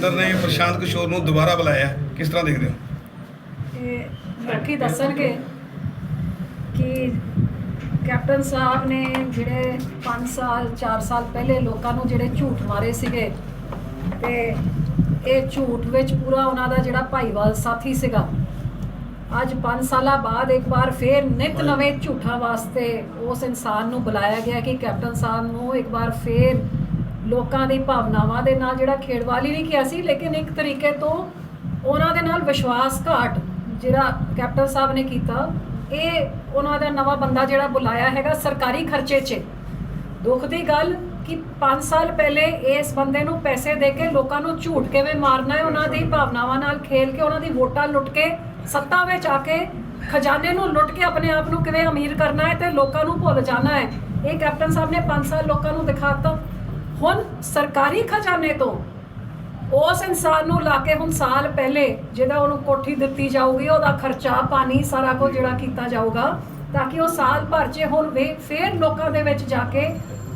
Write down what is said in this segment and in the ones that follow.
ਨੇ ਪ੍ਰਸ਼ਾਂਤ ਕਿਸ਼ੋਰ ਨੂੰ ਦੁਬਾਰਾ ਬੁਲਾਇਆ, ਕਿਸ ਤਰ੍ਹਾਂ ਦੇਖਦੇ ਹੋ? ਲੋਕੀ ਦੱਸਣਗੇ ਕਿ ਕੈਪਟਨ ਸਾਹਿਬ ਨੇ ਜਿਹੜੇ 5 ਸਾਲ 4 ਸਾਲ ਪਹਿਲੇ ਲੋਕਾਂ ਨੂੰ ਜਿਹੜੇ ਝੂਠ ਮਾਰੇ ਸੀਗੇ ਤੇ ਇਹ ਝੂਠ ਵਿੱਚ ਪੂਰਾ ਉਹਨਾਂ ਦਾ ਜਿਹੜਾ ਭਾਈਵਾਲ ਸਾਥੀ ਸੀਗਾ, ਅੱਜ 5 ਸਾਲਾਂ ਬਾਅਦ ਇੱਕ ਵਾਰ ਫੇਰ ਨਿਤ ਨਵੇਂ ਝੂਠਾਂ ਵਾਸਤੇ ਉਸ ਇਨਸਾਨ ਨੂੰ ਬੁਲਾਇਆ ਗਿਆ ਕਿ ਕੈਪਟਨ ਸਾਹਿਬ ਨੂੰ ਇੱਕ ਵਾਰ ਫੇਰ ਲੋਕਾਂ ਦੀ ਭਾਵਨਾਵਾਂ ਦੇ ਨਾਲ ਜਿਹੜਾ ਖੇਡਵਾਲ ਹੀ ਨਹੀਂ ਕਿਹਾ ਸੀ, ਲੇਕਿਨ ਇੱਕ ਤਰੀਕੇ ਤੋਂ ਉਹਨਾਂ ਦੇ ਨਾਲ ਵਿਸ਼ਵਾਸਘਾਟ ਜਿਹੜਾ ਕੈਪਟਨ ਸਾਹਿਬ ਨੇ ਕੀਤਾ, ਇਹ ਉਹਨਾਂ ਦਾ ਨਵਾਂ ਬੰਦਾ ਜਿਹੜਾ ਬੁਲਾਇਆ ਹੈਗਾ ਸਰਕਾਰੀ ਖਰਚੇ 'ਚ। ਦੁੱਖ ਦੀ ਗੱਲ ਕਿ 5 ਸਾਲ ਪਹਿਲੇ ਇਸ ਬੰਦੇ ਨੂੰ ਪੈਸੇ ਦੇ ਕੇ ਲੋਕਾਂ ਨੂੰ ਝੂਠ ਕਿਵੇਂ ਮਾਰਨਾ ਹੈ, ਉਹਨਾਂ ਦੀ ਭਾਵਨਾਵਾਂ ਨਾਲ ਖੇਲ ਕੇ, ਉਹਨਾਂ ਦੀ ਵੋਟਾਂ ਲੁੱਟ ਕੇ, ਸੱਤਾ ਵਿੱਚ ਆ ਕੇ ਖਜ਼ਾਨੇ ਨੂੰ ਲੁੱਟ ਕੇ ਆਪਣੇ ਆਪ ਨੂੰ ਕਿਵੇਂ ਅਮੀਰ ਕਰਨਾ ਹੈ ਤੇ ਲੋਕਾਂ ਨੂੰ ਭੁੱਲ ਜਾਣਾ ਹੈ, ਇਹ ਕੈਪਟਨ ਸਾਹਿਬ ਨੇ 5 ਸਾਲ ਲੋਕਾਂ ਨੂੰ ਦਿਖਾਤਾ। ਹੁਣ ਸਰਕਾਰੀ ਖਜ਼ਾਨੇ ਤੋਂ ਉਸ ਇਨਸਾਨ ਨੂੰ ਲਾ ਕੇ ਹੁਣ ਸਾਲ ਪਹਿਲੇ ਜਿਹਦਾ ਉਹਨੂੰ ਕੋਠੀ ਦਿੱਤੀ ਜਾਊਗੀ, ਉਹਦਾ ਖਰਚਾ ਪਾਣੀ ਸਾਰਾ ਕੁਝ ਜਿਹੜਾ ਕੀਤਾ ਜਾਊਗਾ ਤਾਂ ਕਿ ਉਹ ਸਾਲ ਭਰ 'ਚ ਹੁਣ ਫੇਰ ਲੋਕਾਂ ਦੇ ਵਿੱਚ ਜਾ ਕੇ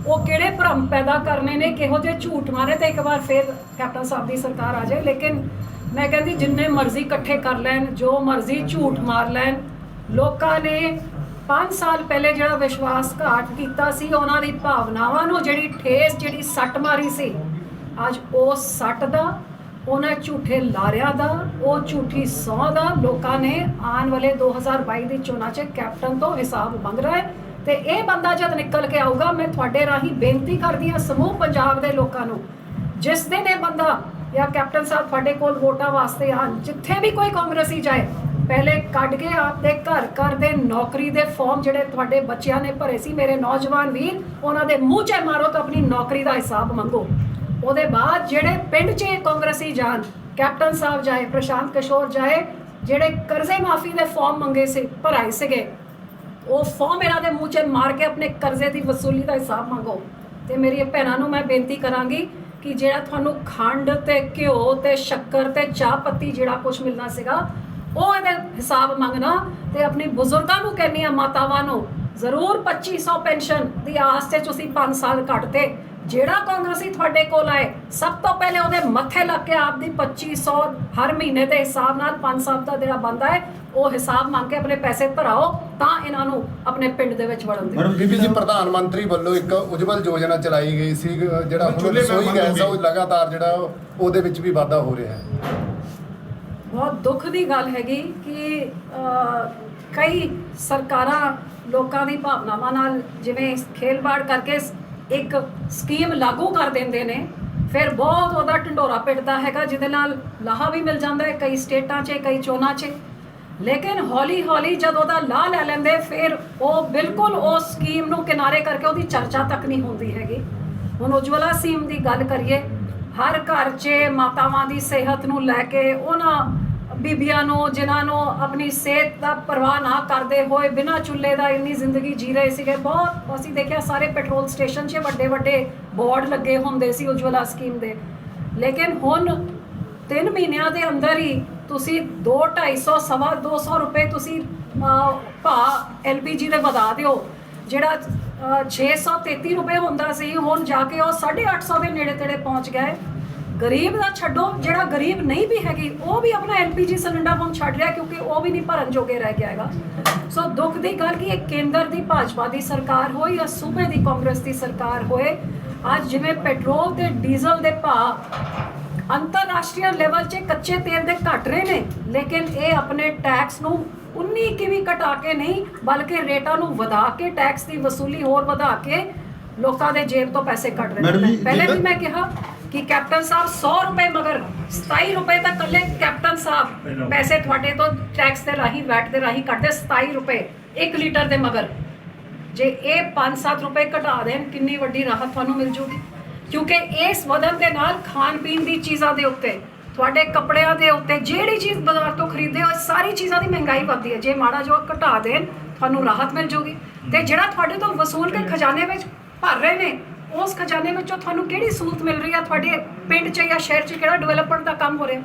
ਉਹ ਕਿਹੜੇ ਭਰਮ ਪੈਦਾ ਕਰਨੇ ਨੇ, ਕਿਹੋ ਜਿਹੇ ਝੂਠ ਮਾਰੇ ਤੇ ਇੱਕ ਵਾਰ ਫੇਰ ਕੈਪਟਨ ਸਾਹਿਬ ਦੀ ਸਰਕਾਰ ਆ ਜਾਏ। ਲੇਕਿਨ ਮੈਂ ਕਹਿੰਦੀ ਜਿੰਨੇ ਮਰਜ਼ੀ ਇਕੱਠੇ ਕਰ ਲੈਣ, ਜੋ ਮਰਜ਼ੀ ਝੂਠ ਮਾਰ ਲੈਣ, ਲੋਕਾਂ ਨੇ 5 ਸਾਲ ਪਹਿਲੇ ਜਿਹੜਾ ਵਿਸ਼ਵਾਸਘਾਟ ਕੀਤਾ ਸੀ, ਉਹਨਾਂ ਦੀ ਭਾਵਨਾਵਾਂ ਨੂੰ ਜਿਹੜੀ ਠੇਸ ਜਿਹੜੀ ਸੱਟ ਮਾਰੀ ਸੀ, ਅੱਜ ਉਹ ਸੱਟ ਦਾ, ਉਹਨਾਂ ਝੂਠੇ ਲਾਰਿਆਂ ਦਾ, ਉਹ ਝੂਠੀ ਸਹੁੰ ਦਾ ਲੋਕਾਂ ਨੇ ਆਉਣ ਵਾਲੇ 2022 ਦੀ ਚੋਣਾਂ 'ਚ ਕੈਪਟਨ ਤੋਂ ਹਿਸਾਬ ਮੰਗ ਰਿਹਾ ਹੈ। ਤੇ ਇਹ ਬੰਦਾ ਜਦ ਨਿਕਲ ਕੇ ਆਊਗਾ, ਮੈਂ ਤੁਹਾਡੇ ਰਾਹੀਂ ਬੇਨਤੀ ਕਰਦੀ ਹਾਂ ਸਮੂਹ ਪੰਜਾਬ ਦੇ ਲੋਕਾਂ ਨੂੰ, ਜਿਸ ਦਿਨ ਇਹ ਬੰਦਾ ਜਾਂ ਕੈਪਟਨ ਸਾਹਿਬ ਤੁਹਾਡੇ ਕੋਲ ਵੋਟਾਂ ਵਾਸਤੇ ਆਉਣ, ਜਿੱਥੇ ਵੀ ਕੋਈ ਕਾਂਗਰਸੀ ਜਾਏ, ਪਹਿਲੇ ਕੱਢ ਕੇ ਆਪਦੇ ਘਰ ਘਰ ਦੇ ਨੌਕਰੀ ਦੇ ਫਾਰਮ ਜਿਹੜੇ ਤੁਹਾਡੇ ਬੱਚਿਆਂ ਨੇ ਭਰੇ ਸੀ, ਮੇਰੇ ਨੌਜਵਾਨ ਵੀਰ, ਉਹਨਾਂ ਦੇ ਮੂੰਹ 'ਚ ਮਾਰੋ ਤਾਂ ਆਪਣੀ ਨੌਕਰੀ ਦਾ ਹਿਸਾਬ ਮੰਗੋ। ਉਹਦੇ ਬਾਅਦ ਜਿਹੜੇ ਪਿੰਡ 'ਚ ਕਾਂਗਰਸੀ ਜਾਣ, ਕੈਪਟਨ ਸਾਹਿਬ ਜਾਏ, ਪ੍ਰਸ਼ਾਂਤ ਕਿਸ਼ੋਰ ਜਾਏ, ਜਿਹੜੇ ਕਰਜ਼ੇ ਮਾਫੀ ਦੇ ਫਾਰਮ ਮੰਗੇ ਸੀ, ਭਰਾਏ ਸੀਗੇ, ਉਹ ਫਾਰਮ ਇਹਨਾਂ ਦੇ ਮੂੰਹ 'ਚ ਮਾਰ ਕੇ ਆਪਣੇ ਕਰਜ਼ੇ ਦੀ ਵਸੂਲੀ ਦਾ ਹਿਸਾਬ ਮੰਗੋ। ਤੇ ਮੇਰੀ ਭੈਣਾਂ ਨੂੰ ਮੈਂ ਬੇਨਤੀ ਕਰਾਂਗੀ ਕਿ ਜਿਹੜਾ ਤੁਹਾਨੂੰ ਖੰਡ ਤੇ ਘਿਓ ਤੇ ਸ਼ੱਕਰ ਤੇ ਚਾਹ ਪੱਤੀ ਜਿਹੜਾ ਕੁਝ ਮਿਲਣਾ ਸੀਗਾ, ਉਹ ਇਹਦੇ ਹਿਸਾਬ ਮੰਗਣਾ। ਤੇ ਆਪਣੀ ਬਜ਼ੁਰਗਾਂ ਨੂੰ ਕਹਿੰਦੀ ਆ, ਮਾਤਾਵਾਂ ਨੂੰ, ਜ਼ਰੂਰ 2500 ਪੈਨਸ਼ਨ ਦੀ ਆਸ 'ਚ ਤੁਸੀਂ 5 ਸਾਲ ਕੱਢਤੇ। ਜਿਹੜਾ ਕਾਂਗਰਸੀ ਤੁਹਾਡੇ ਕੋਲ ਆਏ, ਸਭ ਤੋਂ ਪਹਿਲੇ ਉਹਦੇ ਮੱਥੇ ਲੱਗ ਕੇ ਆਪਦੀ 2500 ਹਰ ਮਹੀਨੇ ਦੇ ਹਿਸਾਬ ਨਾਲ 5 ਸਾਲ ਦਾ ਜਿਹੜਾ ਬੰਦਾ ਹੈ, ਉਹ ਹਿਸਾਬ ਮੰਗ ਕੇ ਆਪਣੇ ਪੈਸੇ ਭਰਾਓ, ਤਾਂ ਇਹਨਾਂ ਨੂੰ ਆਪਣੇ ਪਿੰਡ ਦੇ ਵਿੱਚ ਵੜਨ ਦਿਓ। ਮੈਡਮ ਬੀਬੀ ਜੀ, ਪ੍ਰਧਾਨ ਮੰਤਰੀ ਵੱਲੋਂ ਇੱਕ ਉਜਵਲ ਯੋਜਨਾ ਚਲਾਈ ਗਈ ਸੀ, ਜਿਹੜਾ ਹੁਣ ਰਸੋਈ ਗੈਸ ਆ, ਉਹ ਲਗਾਤਾਰ ਜਿਹੜਾ ਉਹਦੇ ਵਿੱਚ ਵੀ ਵਾਧਾ ਹੋ ਰਿਹਾ ਹੈ। ਬਹੁਤ ਦੁੱਖ ਦੀ ਗੱਲ ਹੈਗੀ ਕਿ ਕਈ ਸਰਕਾਰਾਂ ਲੋਕਾਂ ਦੀ ਭਾਵਨਾਵਾਂ ਨਾਲ ਜਿਵੇਂ ਖੇਲਵਾੜ ਕਰਕੇ ਇੱਕ ਸਕੀਮ ਲਾਗੂ ਕਰ ਦਿੰਦੇ ਨੇ, ਫਿਰ ਬਹੁਤ ਉਹਦਾ ਢੰਡੋਰਾ ਪਿੱਟਦਾ ਹੈਗਾ, ਜਿਹਦੇ ਨਾਲ ਲਾਹਾ ਵੀ ਮਿਲ ਜਾਂਦਾ ਹੈ ਕਈ ਸਟੇਟਾਂ 'ਚ, ਕਈ ਚੋਣਾਂ 'ਚ। ਲੇਕਿਨ ਹੌਲੀ ਹੌਲੀ ਜਦ ਉਹਦਾ ਲਾਹ ਲੈ ਲੈਂਦੇ, ਫਿਰ ਉਹ ਬਿਲਕੁਲ ਉਸ ਸਕੀਮ ਨੂੰ ਕਿਨਾਰੇ ਕਰਕੇ ਉਹਦੀ ਚਰਚਾ ਤੱਕ ਨਹੀਂ ਹੁੰਦੀ ਹੈਗੀ। ਹੁਣ ਉਜਵਲਾ ਸਕੀਮ ਦੀ ਗੱਲ ਕਰੀਏ, ਹਰ ਘਰ 'ਚ ਮਾਤਾਵਾਂ ਦੀ ਸਿਹਤ ਨੂੰ ਲੈ ਕੇ, ਉਹਨਾਂ ਬੀਬੀਆਂ ਨੂੰ ਜਿਨ੍ਹਾਂ ਨੂੰ ਆਪਣੀ ਸਿਹਤ ਦਾ ਪਰਵਾਹ ਨਾ ਕਰਦੇ ਹੋਏ ਬਿਨਾਂ ਚੁੱਲ੍ਹੇ ਦਾ ਇੰਨੀ ਜ਼ਿੰਦਗੀ ਜੀ ਰਹੇ ਸੀਗੇ, ਬਹੁਤ ਅਸੀਂ ਦੇਖਿਆ ਸਾਰੇ ਪੈਟਰੋਲ ਸਟੇਸ਼ਨ 'ਚ ਵੱਡੇ ਵੱਡੇ ਬੋਰਡ ਲੱਗੇ ਹੁੰਦੇ ਸੀ ਉਜਵਲਾ ਸਕੀਮ ਦੇ। ਲੇਕਿਨ ਹੁਣ 3 ਮਹੀਨਿਆਂ ਦੇ ਅੰਦਰ ਹੀ ਤੁਸੀਂ 200-250 ਸਵਾ 200 ਰੁਪਏ ਤੁਸੀਂ ਭਾਅ LPG ਦੇ ਵਧਾ ਦਿਓ। ਜਿਹੜਾ 633 ਰੁਪਏ ਹੁੰਦਾ ਸੀ, ਹੁਣ ਜਾ ਕੇ ਉਹ 850 ਦੇ ਨੇੜੇ ਤੇੜੇ ਪਹੁੰਚ ਗਏ। ਗਰੀਬ ਦਾ ਛੱਡੋ, ਜਿਹੜਾ ਗਰੀਬ ਨਹੀਂ ਵੀ ਹੈਗੀ, ਉਹ ਵੀ ਆਪਣਾ LPG ਸਿਲੰਡਰ ਹੁਣ ਛੱਡ ਰਿਹਾ, ਕਿਉਂਕਿ ਉਹ ਵੀ ਨਹੀਂ ਭਰਨ ਜੋਗੇ ਰਹਿ ਗਿਆ ਹੈਗਾ। ਸੋ ਦੁੱਖ ਦੀ ਗੱਲ ਕਿ ਇਹ ਕੇਂਦਰ ਦੀ ਭਾਜਪਾ ਦੀ ਸਰਕਾਰ ਹੋਏ ਜਾਂ ਸੂਬੇ ਦੀ ਕਾਂਗਰਸ ਦੀ ਸਰਕਾਰ ਹੋਏ, ਅੱਜ ਜਿਵੇਂ ਪੈਟਰੋਲ ਤੇ ਡੀਜ਼ਲ ਦੇ ਭਾਅ ਅੰਤਰਰਾਸ਼ਟਰੀ ਲੈਵਲ 'ਚ ਕੱਚੇ ਤੇਲ ਦੇ ਘਟ ਰਹੇ ਨੇ, ਲੇਕਿਨ ਇਹ ਆਪਣੇ ਟੈਕਸ ਨੂੰ 19 ਕੀ ਵੀ ਘਟਾ ਕੇ ਨਹੀਂ, ਬਲਕਿ ਰੇਟਾਂ ਨੂੰ ਵਧਾ ਕੇ, ਟੈਕਸ ਦੀ ਵਸੂਲੀ ਹੋਰ ਵਧਾ ਕੇ ਲੋਕਾਂ ਦੇ ਜੇਬ ਤੋਂ ਪੈਸੇ ਕੱਢ ਰਹੇ ਨੇ। ਪਹਿਲੇ ਵੀ ਮੈਂ ਕਿਹਾ ਕਿ ਕੈਪਟਨ ਸਾਹਿਬ 100 ਰੁਪਏ ਮਗਰ 27 ਰੁਪਏ ਤਾਂ ਇਕੱਲੇ ਕੈਪਟਨ ਸਾਹਿਬ ਪੈਸੇ ਤੁਹਾਡੇ ਤੋਂ ਟੈਕਸ ਦੇ ਰਾਹੀਂ, ਵੈਟ ਦੇ ਰਾਹੀਂ ਕੱਢਦੇ, 27 ਰੁਪਏ 1 ਲੀਟਰ ਦੇ ਮਗਰ। ਜੇ ਇਹ 5-7 ਰੁਪਏ ਘਟਾ ਦੇਣ, ਕਿੰਨੀ ਵੱਡੀ ਰਾਹਤ ਤੁਹਾਨੂੰ ਮਿਲ ਜੂਗੀ। ਕਿਉਂਕਿ ਇਸ ਵਧਣ ਦੇ ਨਾਲ ਖਾਣ ਪੀਣ ਦੀ ਚੀਜ਼ਾਂ ਦੇ ਉੱਤੇ, ਤੁਹਾਡੇ ਕੱਪੜਿਆਂ ਦੇ ਉੱਤੇ, ਜਿਹੜੀ ਚੀਜ਼ ਬਾਜ਼ਾਰ ਤੋਂ ਖਰੀਦਦੇ ਹੋ, ਸਾਰੀ ਚੀਜ਼ਾਂ ਦੀ ਮਹਿੰਗਾਈ ਵੱਧਦੀ ਹੈ। ਜੇ ਮਾੜਾ ਜਿਹਾ ਘਟਾ ਦੇਣ, ਤੁਹਾਨੂੰ ਰਾਹਤ ਮਿਲ ਜੂਗੀ। ਤੇ ਜਿਹੜਾ ਤੁਹਾਡੇ ਤੋਂ ਵਸੂਲ ਕੇ ਖਜ਼ਾਨੇ ਵਿੱਚ ਭਰ ਰਹੇ ਨੇ, ਉਸ ਖਜ਼ਾਨੇ ਵਿੱਚੋਂ ਤੁਹਾਨੂੰ ਕਿਹੜੀ ਸਹੂਲਤ ਮਿਲ ਰਹੀ ਹੈ? ਤੁਹਾਡੇ ਪਿੰਡ 'ਚ ਜਾਂ ਸ਼ਹਿਰ 'ਚ ਕਿਹੜਾ ਡਿਵੈਲਪਮੈਂਟ ਦਾ ਕੰਮ ਹੋ ਰਿਹਾ?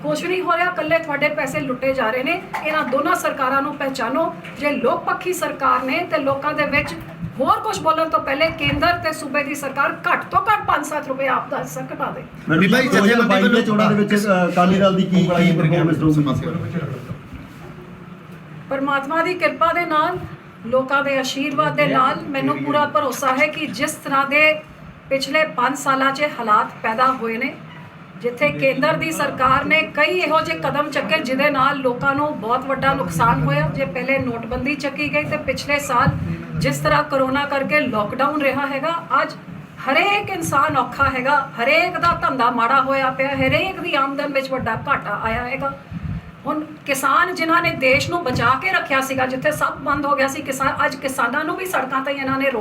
ਕੁਛ ਨਹੀਂ ਹੋ ਰਿਹਾ, ਇਕੱਲੇ ਤੁਹਾਡੇ ਪੈਸੇ ਲੁੱਟੇ ਜਾ ਰਹੇ ਨੇ। ਇਹਨਾਂ ਦੋਨਾਂ ਸਰਕਾਰਾਂ ਨੂੰ ਪਹਿਚਾਨੋ। ਜੇ ਲੋਕ ਪੱਖੀ ਸਰਕਾਰ ਨੇ ਤੇ ਲੋਕਾਂ ਦੇ ਵਿੱਚ ਹੋਰ ਕੁਝ ਬੋਲਣ ਤੋਂ ਪਹਿਲੇ ਕੇਂਦਰ ਤੇ ਸੂਬੇ ਦੀ ਸਰਕਾਰ ਘੱਟ ਤੋਂ ਘੱਟ 5-7 ਰੁਪਏ ਆਪ ਦਾ ਹਿੱਸਾ ਘਟਾ ਦੇ। ਵੀ ਭਾਈ ਜਥੇਬੰਦੀ ਵੱਲੋਂ ਚੋਣਾਂ ਦੇ ਵਿੱਚ ਅਕਾਲੀ ਦਲ ਦੀ ਕੀ ਪਰਫਾਰਮੈਂਸ ਰਹੂਗੀ? ਪਰਮਾਤਮਾ ਦੀ ਕਿਰਪਾ ਦੇ ਨਾਲ, ਲੋਕਾਂ ਦੇ ਆਸ਼ੀਰਵਾਦ ਦੇ ਨਾਲ ਮੈਨੂੰ ਪੂਰਾ ਭਰੋਸਾ ਹੈ ਕਿ ਜਿਸ ਤਰ੍ਹਾਂ ਦੇ ਪਿਛਲੇ 5 ਸਾਲਾਂ 'ਚ ਹਾਲਾਤ ਪੈਦਾ ਹੋਏ ਨੇ, ਜਿੱਥੇ ਕੇਂਦਰ ਦੀ ਸਰਕਾਰ ਨੇ ਕਈ ਇਹੋ ਜਿਹੇ ਕਦਮ ਚੱਕੇ ਜਿਹਦੇ ਨਾਲ ਲੋਕਾਂ ਨੂੰ ਬਹੁਤ ਵੱਡਾ ਨੁਕਸਾਨ ਹੋਇਆ। ਜੇ ਪਹਿਲੇ ਨੋਟਬੰਦੀ ਚੱਕੀ ਗਈ ਤੇ ਪਿਛਲੇ ਸਾਲ ਜਿਸ ਤਰ੍ਹਾਂ ਕਰੋਨਾ ਕਰਕੇ ਲੋਕਡਾਊਨ ਰਿਹਾ ਹੈਗਾ, ਅੱਜ ਹਰੇਕ ਇਨਸਾਨ ਔਖਾ ਹੈਗਾ, ਹਰੇਕ ਦਾ ਧੰਦਾ ਮਾੜਾ ਹੋਇਆ ਪਿਆ, ਹਰੇਕ ਦੀ ਆਮਦਨ ਵਿੱਚ ਵੱਡਾ ਘਾਟਾ ਆਇਆ ਹੈਗਾ। ਹੁਣ ਕਿਸਾਨ ਜਿਨ੍ਹਾਂ ਨੇ ਦੇਸ਼ ਨੂੰ ਬਚਾ ਕੇ ਰੱਖਿਆ ਸੀਗਾ, ਜਿੱਥੇ ਸਭ ਬੰਦ ਹੋ ਗਿਆ ਸੀ, ਅੱਜ ਕਿਸਾਨਾਂ ਨੂੰ ਵੀ ਸੜਕਾਂ ਤੇ ਇਹਨਾਂ ਨੇ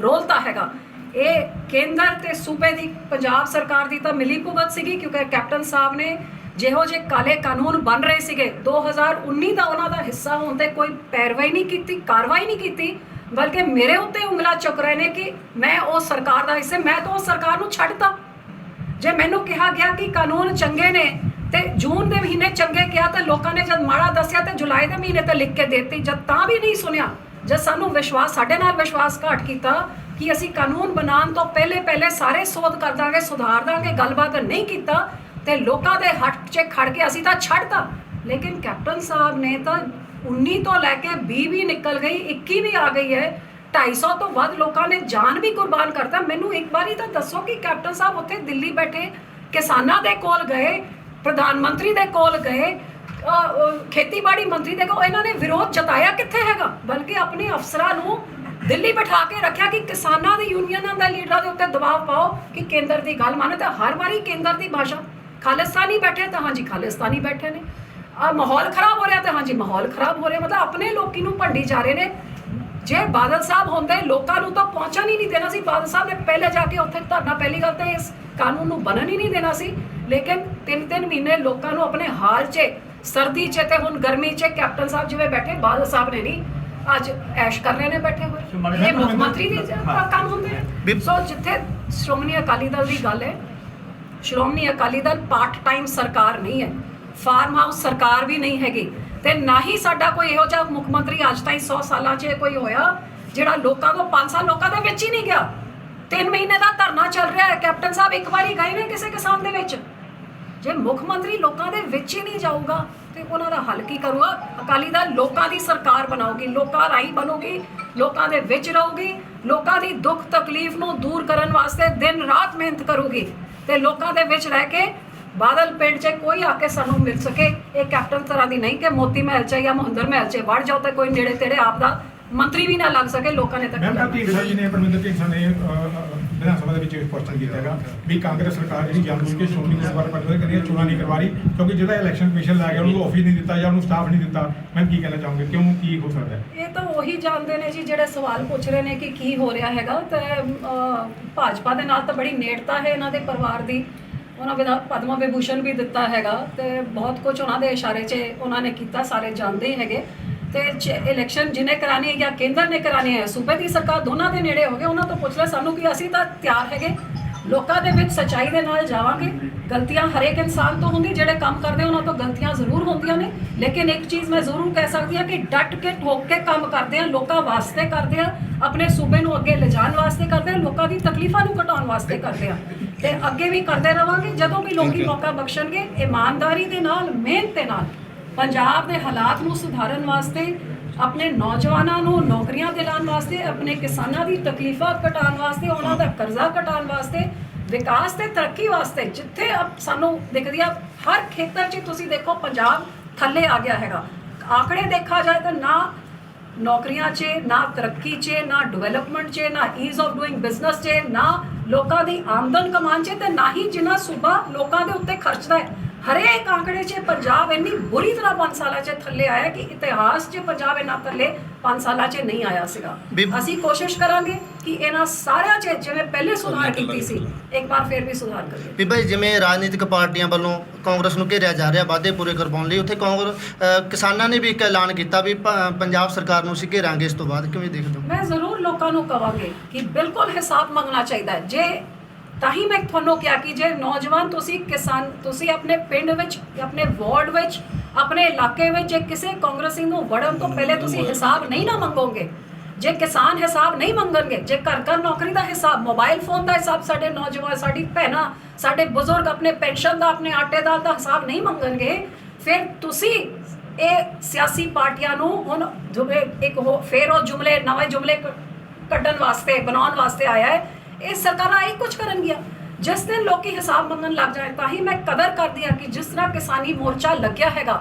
ਰੋਲਤਾ ਹੈਗਾ। ਇਹ ਕੇਂਦਰ ਤੇ ਸੂਬੇ ਦੀ ਪੰਜਾਬ ਸਰਕਾਰ ਦੀ ਤਾਂ ਮਿਲੀ ਭੁਗਤ ਸੀਗੀ, ਕਿਉਂਕਿ ਕੈਪਟਨ ਸਾਹਿਬ ਨੇ ਜਿਹੋ ਜਿਹੇ ਕਾਲੇ ਕਾਨੂੰਨ ਬਣ ਰਹੇ ਸੀਗੇ 2019 ਦਾ ਉਹਨਾਂ ਦਾ ਹਿੱਸਾ ਹੋਣ ਤੇ ਕੋਈ ਪੈਰਵਾਈ ਨਹੀਂ ਕੀਤੀ, ਕਾਰਵਾਈ ਨਹੀਂ ਕੀਤੀ, ਬਲਕਿ ਮੇਰੇ ਉੱਤੇ ਉਂਗਲਾਂ ਚੁੱਕ ਰਹੇ ਨੇ ਕਿ ਮੈਂ ਉਹ ਸਰਕਾਰ ਦਾ ਹਿੱਸਾ, ਮੈਂ ਤਾਂ ਉਹ ਸਰਕਾਰ ਨੂੰ ਛੱਡਤਾ। ਜੇ ਮੈਨੂੰ ਕਿਹਾ ਗਿਆ ਕਿ ਕਾਨੂੰਨ ਚੰਗੇ ਨੇ ਤੇ ਜੂਨ ਦੇ ਮਹੀਨੇ ਚੰਗੇ ਕਿਹਾ ਤਾਂ ਲੋਕਾਂ ਨੇ ਜਦ ਮਾੜਾ ਦੱਸਿਆ ਤੇ ਜੁਲਾਈ ਦੇ ਮਹੀਨੇ ਤੇ ਲਿਖ ਕੇ ਦਿੱਤੀ, ਜਦ ਤਾਂ ਵੀ ਨਹੀਂ ਸੁਣਿਆ। ਜਦ ਸਾਨੂੰ ਸਾਡੇ ਨਾਲ ਵਿਸ਼ਵਾਸ ਘਾਟ ਕੀਤਾ ਕਿ ਅਸੀਂ ਕਾਨੂੰਨ ਬਣਾਉਣ ਤੋਂ ਪਹਿਲੇ ਸਾਰੇ ਸੋਧ ਕਰ ਦਾਂਗੇ, ਸੁਧਾਰ ਦਾਂਗੇ, ਗੱਲਬਾਤ ਨਹੀਂ ਕੀਤਾ ਤੇ ਲੋਕਾਂ ਦੇ ਹੱਥ 'ਚ ਖੜ ਕੇ ਅਸੀਂ ਤਾਂ ਛੱਡਤਾ। ਲੇਕਿਨ ਕੈਪਟਨ ਸਾਹਿਬ ਨੇ ਤਾਂ 19 ਤੋਂ ਲੈ ਕੇ 20 ਵੀ ਨਿਕਲ ਗਈ, 21 ਵੀ ਆ ਗਈ ਹੈ, 250 ਤੋਂ ਵੱਧ ਲੋਕਾਂ ਨੇ ਜਾਨ ਵੀ ਕੁਰਬਾਨ ਕਰਤਾ। ਮੈਨੂੰ ਇੱਕ ਵਾਰੀ ਤਾਂ ਦੱਸੋ ਕਿ ਕੈਪਟਨ ਸਾਹਿਬ ਉੱਥੇ ਦਿੱਲੀ ਬੈਠੇ ਕਿਸਾਨਾਂ ਦੇ ਕੋਲ ਗਏ, ਪ੍ਰਧਾਨ ਮੰਤਰੀ ਦੇ ਕੋਲ ਗਏ, ਖੇਤੀਬਾੜੀ ਮੰਤਰੀ ਦੇ ਕੋਲ, ਇਹਨਾਂ ਨੇ ਵਿਰੋਧ ਜਤਾਇਆ ਕਿੱਥੇ ਹੈਗਾ? ਬਲਕਿ ਆਪਣੇ ਅਫਸਰਾਂ ਨੂੰ ਦਿੱਲੀ ਬਿਠਾ ਕੇ ਰੱਖਿਆ ਕਿ ਕਿਸਾਨਾਂ ਦੀ ਯੂਨੀਅਨਾਂ ਦੇ ਲੀਡਰਾਂ ਦੇ ਉੱਤੇ ਦਬਾਅ ਪਾਓ ਕਿ ਕੇਂਦਰ ਦੀ ਗੱਲ ਮੰਨੋ। ਤਾਂ ਹਰ ਵਾਰੀ ਕੇਂਦਰ ਦੀ ਭਾਸ਼ਾ, ਖਾਲਿਸਤਾਨੀ ਬੈਠੇ ਤਾਂ ਹਾਂਜੀ ਖਾਲਿਸਤਾਨੀ ਬੈਠੇ ਨੇ, ਮਾਹੌਲ ਖਰਾਬ ਹੋ ਰਿਹਾ ਤਾਂ ਹਾਂਜੀ ਮਾਹੌਲ ਖਰਾਬ ਹੋ ਰਿਹਾ। ਮਤਲਬ ਆਪਣੇ ਲੋਕੀ ਨੂੰ ਭੰਡੀ ਜਾ ਰਹੇ ਨੇ। ਜੇ ਬਾਦਲ ਸਾਹਿਬ ਹੁੰਦੇ ਲੋਕਾਂ ਨੂੰ ਤਾਂ ਪਹੁੰਚਣ ਹੀ ਨਹੀਂ ਦੇਣਾ ਸੀ। ਬਾਦਲ ਸਾਹਿਬ ਨੇ ਪਹਿਲੇ ਜਾ ਕੇ ਉੱਥੇ ਧਰਨਾ, ਪਹਿਲੀ ਗੱਲ ਤਾਂ ਇਸ ਕਾਨੂੰਨ ਨੂੰ ਬਣਨ ਹੀ ਨਹੀਂ ਦੇਣਾ ਸੀ। ਲੇਕਿਨ 3-3 ਮਹੀਨੇ ਲੋਕਾਂ ਨੂੰ ਆਪਣੇ ਹਾਲ 'ਚ, ਸਰਦੀ 'ਚ ਤੇ ਹੁਣ ਗਰਮੀ 'ਚ ਕੈਪਟਨ ਸਾਹਿਬ ਜਿਵੇਂ ਬੈਠੇ, ਬਾਦਲ ਸਾਹਿਬ ਨੇ ਨਹੀਂ, ਅੱਜ ਐਸ਼ ਕਰ ਰਹੇ ਨੇ ਬੈਠੇ ਹੋਏ। ਇਹ ਮੁੱਖ ਮੰਤਰੀ ਦੀ ਕੰਮ ਹੁੰਦੇ ਨੇ। ਸੋ ਜਿੱਥੇ ਸ਼੍ਰੋਮਣੀ ਅਕਾਲੀ ਦਲ ਦੀ ਗੱਲ ਹੈ, ਸ਼੍ਰੋਮਣੀ ਅਕਾਲੀ ਦਲ ਪਾਰਟ ਟਾਈਮ ਸਰਕਾਰ ਨਹੀਂ ਹੈ, ਫਾਰਮ ਹਾਊਸ ਸਰਕਾਰ ਵੀ ਨਹੀਂ ਹੈਗੀ, ਤੇ ਨਾ ਹੀ ਸਾਡਾ ਕੋਈ ਇਹੋ ਜਿਹਾ ਮੁੱਖ ਮੰਤਰੀ ਅੱਜ ਤਾਈਂ 100 ਸਾਲਾਂ 'ਚ ਕੋਈ ਹੋਇਆ ਜਿਹੜਾ ਲੋਕਾਂ ਤੋਂ 5 ਸਾਲ ਲੋਕਾਂ ਦੇ ਵਿੱਚ ਹੀ ਨਹੀਂ ਗਿਆ। 3 ਮਹੀਨੇ ਦਾ ਧਰਨਾ ਚੱਲ ਰਿਹਾ ਹੈ। ਕੈਪਟਨ ਸਾਹਿਬ ਇੱਕ ਵਾਰੀ ਗਏ ਨੇ ਕਿਸੇ ਕਿਸਾਨ ਦੇ ਵਿੱਚ? ਜੇ ਮੁੱਖ ਮੰਤਰੀ ਲੋਕਾਂ ਦੇ ਵਿੱਚ ਹੀ ਨਹੀਂ ਜਾਊਗਾ ਤੇ ਉਹਨਾਂ ਦਾ ਹੱਲ ਕੀ ਕਰੂਗਾ? ਅਕਾਲੀ ਦਲ ਲੋਕਾਂ ਦੀ ਸਰਕਾਰ ਬਣਾਉਗੀ, ਲੋਕਾਂ ਰਾਹੀਂ ਬਣੂਗੀ, ਲੋਕਾਂ ਦੇ ਵਿੱਚ ਰਹੂਗੀ, ਲੋਕਾਂ ਦੀ ਦੁੱਖ ਤਕਲੀਫ ਨੂੰ ਦੂਰ ਕਰਨ ਵਾਸਤੇ ਦਿਨ ਰਾਤ ਮਿਹਨਤ ਕਰੂਗੀ ਤੇ ਲੋਕਾਂ ਦੇ ਵਿੱਚ ਰਹਿ ਕੇ ਬਾਦਲ ਪਿੰਡ 'ਚ ਕੋਈ ਆ ਕੇ ਸਾਨੂੰ ਮਿਲ ਸਕੇ। ਇਹ ਕੈਪਟਨ ਤਰ੍ਹਾਂ ਦੀ ਨਹੀਂ ਕਿ ਮੋਤੀ ਮਹਿਲ 'ਚ ਜਾਂ ਮਹਿੰਦਰ ਮਹਿਲ 'ਚ ਵੜ ਜਾਓ ਤੇ ਕੋਈ ਨੇੜੇ ਤੇੜੇ ਆਪ ਦਾ ਮੰਤਰੀ ਵੀ ਨਾ ਲੱਗ ਸਕੇ। ਲੋਕਾਂ ਨੇ ਤਾਂ ਢੀਂਡਸਾ ਜੀ ਨੇ, ਪਰਮਿੰਦਰ ਢੀਂਡਸਾ ਨੇ ਵਿਧਾਨ ਸਭਾ ਦੇ ਵਿੱਚ ਕੁਐਸਚਨ ਕੀਤਾ ਹੈਗਾ ਵੀ ਕਾਂਗਰਸ ਸਰਕਾਰ ਜਿਹੜੀ ਜਾਣਬੁੱਝ ਕੇ ਸ਼੍ਰੋਮਣੀ ਗੁਰਦੁਆਰਾ ਪ੍ਰਬੰਧਕ ਕਦੀ ਚੋਣਾਂ ਨਹੀਂ ਕਰਵਾ ਰਹੀ, ਕਿਉਂਕਿ ਜਿਹਦਾ ਇਲੈਕਸ਼ਨ ਕਮਿਸ਼ਨ ਲਾ ਗਿਆ ਉਹਨੂੰ ਆਫਿਸ ਨਹੀਂ ਦਿੱਤਾ ਜਾਂ ਉਹਨੂੰ ਸਟਾਫ ਨਹੀਂ ਦਿੱਤਾ। ਮੈਂ ਕੀ ਕਹਿਣਾ ਚਾਹੂੰਗੀ, ਕਿਉਂ, ਕੀ ਹੋ ਸਕਦਾ ਹੈ? ਇਹ ਤਾਂ ਉਹੀ ਜਾਣਦੇ ਨੇ ਜੀ ਜਿਹੜੇ ਸਵਾਲ ਪੁੱਛ ਰਹੇ ਨੇ ਕਿ ਕੀ ਹੋ ਰਿਹਾ ਹੈਗਾ। ਤੇ ਭਾਜਪਾ ਦੇ ਨਾਲ ਤਾਂ ਬੜੀ ਨੇੜਤਾ ਹੈ ਇਹਨਾਂ ਦੇ ਪਰਿਵਾਰ ਦੀ। ਉਹਨਾਂ ਪਦਮਾ ਵਿਭੂਸ਼ਣ ਵੀ ਦਿੱਤਾ ਹੈਗਾ ਤੇ ਬਹੁਤ ਕੁਝ ਉਹਨਾਂ ਦੇ ਇਸ਼ਾਰੇ 'ਚ ਉਹਨਾਂ ਨੇ ਕੀਤਾ, ਸਾਰੇ ਜਾਣਦੇ ਹੀ ਹੈਗੇ। ਤੇ ਇਲੈਕਸ਼ਨ ਜਿਹਨੇ ਕਰਾਣੀ ਹੈ ਜਾਂ ਕੇਂਦਰ ਨੇ ਕਰਾਣੀ ਹੈ, ਸੂਬੇ ਦੀ ਸਰਕਾਰ, ਦੋਨਾਂ ਦੇ ਨੇੜੇ ਹੋ ਗਏ। ਉਹਨਾਂ ਤੋਂ ਪੁੱਛ ਲੈ ਸਾਨੂੰ ਕਿ ਅਸੀਂ ਤਾਂ ਤਿਆਰ ਹੈਗੇ, ਲੋਕਾਂ ਦੇ ਵਿੱਚ ਸੱਚਾਈ ਦੇ ਨਾਲ ਜਾਵਾਂਗੇ। ਗਲਤੀਆਂ ਹਰੇਕ ਇਨਸਾਨ ਤੋਂ ਹੁੰਦੀ, ਜਿਹੜੇ ਕੰਮ ਕਰਦੇ ਉਹਨਾਂ ਤੋਂ ਗਲਤੀਆਂ ਜ਼ਰੂਰ ਹੁੰਦੀਆਂ ਨੇ, ਲੇਕਿਨ ਇੱਕ ਚੀਜ਼ ਮੈਂ ਜ਼ਰੂਰ ਕਹਿ ਸਕਦੀ ਹਾਂ ਕਿ ਡਟ ਕੇ ਠੋਕ ਕੇ ਕੰਮ ਕਰਦੇ ਆ, ਲੋਕਾਂ ਵਾਸਤੇ ਕਰਦੇ ਆ, ਆਪਣੇ ਸੂਬੇ ਨੂੰ ਅੱਗੇ ਲਿਜਾਣ ਵਾਸਤੇ ਕਰਦੇ ਆ, ਲੋਕਾਂ ਦੀ ਤਕਲੀਫਾਂ ਨੂੰ ਘਟਾਉਣ ਵਾਸਤੇ ਕਰਦੇ ਆ ਤੇ ਅੱਗੇ ਵੀ ਕਰਦੇ ਰਵਾਂਗੇ। ਜਦੋਂ ਵੀ ਲੋਕੀ ਮੌਕਾ ਬਖਸ਼ਣਗੇ, ਇਮਾਨਦਾਰੀ ਦੇ ਨਾਲ, ਮਿਹਨਤ ਦੇ ਨਾਲ ਪੰਜਾਬ ਦੇ ਹਾਲਾਤ ਨੂੰ ਸੁਧਾਰਨ ਵਾਸਤੇ, ਆਪਣੇ ਨੌਜਵਾਨਾਂ ਨੂੰ ਨੌਕਰੀਆਂ ਦਿਲਾਉਣ ਵਾਸਤੇ, ਆਪਣੇ ਕਿਸਾਨਾਂ ਦੀ ਤਕਲੀਫਾਂ ਘਟਾਉਣ ਵਾਸਤੇ, ਉਹਨਾਂ ਦਾ ਕਰਜ਼ਾ ਘਟਾਉਣ ਵਾਸਤੇ, ਵਿਕਾਸ ਤੇ ਤਰੱਕੀ ਵਾਸਤੇ, ਜਿੱਥੇ ਸਾਨੂੰ ਦਿਖਦੀ ਆ ਹਰ ਖੇਤਰ 'ਚ ਤੁਸੀਂ ਦੇਖੋ ਪੰਜਾਬ ਥੱਲੇ ਆ ਗਿਆ ਹੈਗਾ। ਆંકੜੇ ਦੇਖਾ ਜਾਏ ਤਾਂ ਨਾ ਨੌਕਰੀਆਂ 'ਚ, ਨਾ ਤਰੱਕੀ 'ਚ, ਨਾ ਡਿਵੈਲਪਮੈਂਟ 'ਚ, ਨਾ ਈਜ਼ ਆਫ ਡੂਇੰਗ ਬਿਜ਼ਨਸ 'ਚ, ਨਾ ਲੋਕਾਂ ਦੀ ਆਮਦਨ ਕਮਾਉਣ 'ਚ, ਤੇ ਨਾ ਹੀ ਜਿੰਨਾ ਸੂਬਾ ਲੋਕਾਂ ਦੇ ਉੱਤੇ ਖਰਚਦਾ ਹੈ। ਹਰੇਕ ਆંકੜੇ 'ਚ ਪੰਜਾਬ ਇੰਨੀ ਬੁਰੀ ਤਰ੍ਹਾਂ 5 ਸਾਲਾਂ 'ਚ ਥੱਲੇ ਆਇਆ ਕਿ ਇਤਿਹਾਸ 'ਚ ਪੰਜਾਬ ਇੰਨਾ ਥੱਲੇ 5 ਸਾਲਾਂ 'ਚ ਨਹੀਂ ਆਇਆ ਸੀਗਾ। ਅਸੀਂ ਕੋਸ਼ਿਸ਼ ਕਰਾਂਗੇ ਕਿ ਇਹਨਾਂ ਸਾਰਿਆਂ 'ਚ ਜਿਵੇਂ ਪਹਿਲੇ ਸੁਧਾਰ ਕੀਤੀ ਸੀ, ਇੱਕ ਵਾਰ ਫਿਰ ਵੀ ਸੁਧਾਰ ਕਰੀਏ। ਬੀਬਾ ਜੀ, ਜਿਵੇਂ ਰਾਜਨੀਤਿਕ ਪਾਰਟੀਆਂ ਵੱਲੋਂ ਕਾਂਗਰਸ ਨੂੰ ਘੇਰਿਆ ਜਾ ਰਿਹਾ ਵਾਅਦੇ ਪੂਰੇ ਕਰਵਾਉਣ ਲਈ, ਉੱਥੇ ਕਿਸਾਨਾਂ ਨੇ ਵੀ ਇੱਕ ਐਲਾਨ ਕੀਤਾ ਵੀ ਪੰਜਾਬ ਸਰਕਾਰ ਨੂੰ ਅਸੀਂ ਘੇਰਾਂਗੇ। ਇਸ ਤੋਂ ਬਾਅਦ ਕਿਵੇਂ ਦੇਖਦੇ ਹੋ? ਮੈਂ ਜ਼ਰੂਰ ਲੋਕਾਂ ਨੂੰ ਕਹਾਂਗੀ ਕਿ ਬਿਲਕੁਲ ਹਿਸਾਬ ਮੰਗਣਾ ਚਾਹੀਦਾ ਹੈ। ਜੇ ਤਾਂ ਹੀ ਮੈਂ ਤੁਹਾਨੂੰ ਕਿਹਾ ਕਿ ਜੇ ਨੌਜਵਾਨ ਤੁਸੀਂ ਕਿਸਾਨ, ਤੁਸੀਂ ਆਪਣੇ ਪਿੰਡ ਵਿੱਚ, ਆਪਣੇ ਵਾਰਡ ਵਿੱਚ, ਆਪਣੇ ਇਲਾਕੇ ਵਿੱਚ ਜੇ ਕਿਸੇ ਕਾਂਗਰਸੀ ਨੂੰ ਵੜਨ ਤੋਂ ਪਹਿਲੇ ਤੁਸੀਂ ਹਿਸਾਬ ਨਹੀਂ ਨਾ ਮੰਗੋਗੇ ਜੇ ਕਿਸਾਨ ਹਿਸਾਬ ਨਹੀਂ ਮੰਗਣਗੇ, ਜੇ ਘਰ ਘਰ ਨੌਕਰੀ ਦਾ ਹਿਸਾਬ, ਮੋਬਾਈਲ ਫੋਨ ਦਾ ਹਿਸਾਬ, ਸਾਡੇ ਨੌਜਵਾਨ, ਸਾਡੀ ਭੈਣਾਂ, ਸਾਡੇ ਬਜ਼ੁਰਗ ਆਪਣੇ ਪੈਨਸ਼ਨ ਦਾ, ਆਪਣੇ ਆਟੇ ਦਾਲ ਦਾ ਹਿਸਾਬ ਨਹੀਂ ਮੰਗਣਗੇ, ਫਿਰ ਤੁਸੀਂ ਇਹ ਸਿਆਸੀ ਪਾਰਟੀਆਂ ਨੂੰ ਹੁਣ ਇੱਕ ਫਿਰ ਉਹ ਜੁਮਲੇ, ਨਵੇਂ ਜੁਮਲੇ ਕੱਢਣ ਵਾਸਤੇ, ਬਣਾਉਣ ਵਾਸਤੇ ਆਇਆ ਹੈ। ਇਹ ਸਰਕਾਰਾਂ ਇਹ ਕੁਝ ਕਰਨਗੀਆਂ। ਜਿਸ ਦਿਨ ਲੋਕੀ ਹਿਸਾਬ ਮੰਗਣ ਲੱਗ ਜਾਏ, ਤਾਂ ਹੀ ਮੈਂ ਕਦਰ ਕਰਦੀ ਹਾਂ ਕਿ ਜਿਸ ਤਰ੍ਹਾਂ ਕਿਸਾਨੀ ਮੋਰਚਾ ਲੱਗਿਆ ਹੈਗਾ,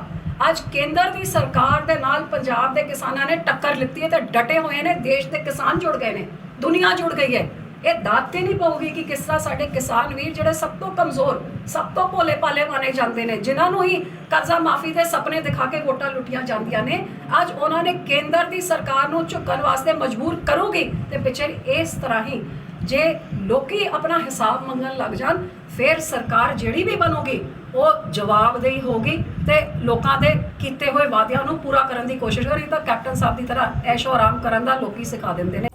ਅੱਜ ਕੇਂਦਰ ਦੀ ਸਰਕਾਰ ਦੇ ਨਾਲ ਪੰਜਾਬ ਦੇ ਕਿਸਾਨਾਂ ਨੇ ਟੱਕਰ ਲਿੱਤੀ ਹੈ ਤੇ ਡਟੇ ਹੋਏ ਨੇ। ਦੇਸ਼ ਦੇ ਕਿਸਾਨ ਜੁੜ ਗਏ ਨੇ, ਦੁਨੀਆ ਜੁੜ ਗਈ ਹੈ। ਇਹ ਦਾਤ ਤੇ ਨਹੀਂ ਪਊਗੀ ਕਿ ਕਿਸ ਤਰ੍ਹਾਂ ਸਾਡੇ ਕਿਸਾਨ ਵੀਰ ਜਿਹੜੇ ਸਭ ਤੋਂ ਕਮਜ਼ੋਰ, ਸਭ ਤੋਂ ਭੋਲੇ ਭਾਲੇ ਮਾਨੇ ਜਾਂਦੇ ਨੇ, ਜਿਨ੍ਹਾਂ ਨੂੰ ਹੀ ਕਰਜ਼ਾ ਮਾਫੀ ਦੇ ਸੁਪਨੇ ਦਿਖਾ ਕੇ ਵੋਟਾਂ ਲੁੱਟੀਆਂ ਜਾਂਦੀਆਂ ਨੇ, ਅੱਜ ਉਹਨਾਂ ਨੇ ਕੇਂਦਰ ਦੀ ਸਰਕਾਰ ਨੂੰ ਝੁਕਣ ਵਾਸਤੇ ਮਜਬੂਰ ਕਰੂਗੀ। ਤੇ ਪਿੱਛੇ ਇਸ ਤਰ੍ਹਾਂ ਹੀ ਜੇ ਲੋਕੀ ਆਪਣਾ ਹਿਸਾਬ ਮੰਗਣ ਲੱਗ ਜਾਣ, ਫਿਰ ਸਰਕਾਰ ਜਿਹੜੀ ਵੀ ਬਣੂਗੀ ਉਹ ਜਵਾਬਦੇਹੀ ਹੋਗੀ ਤੇ ਲੋਕਾਂ ਦੇ ਕੀਤੇ ਹੋਏ ਵਾਅਦਿਆਂ ਨੂੰ ਪੂਰਾ ਕਰਨ ਦੀ ਕੋਸ਼ਿਸ਼ ਕਰੀ। ਤਾਂ ਕੈਪਟਨ ਸਾਹਿਬ ਦੀ ਤਰ੍ਹਾਂ ਐਸ਼ੋ ਆਰਾਮ ਕਰਨ ਦਾ ਲੋਕੀ ਸਿਖਾ ਦਿੰਦੇ ਨੇ।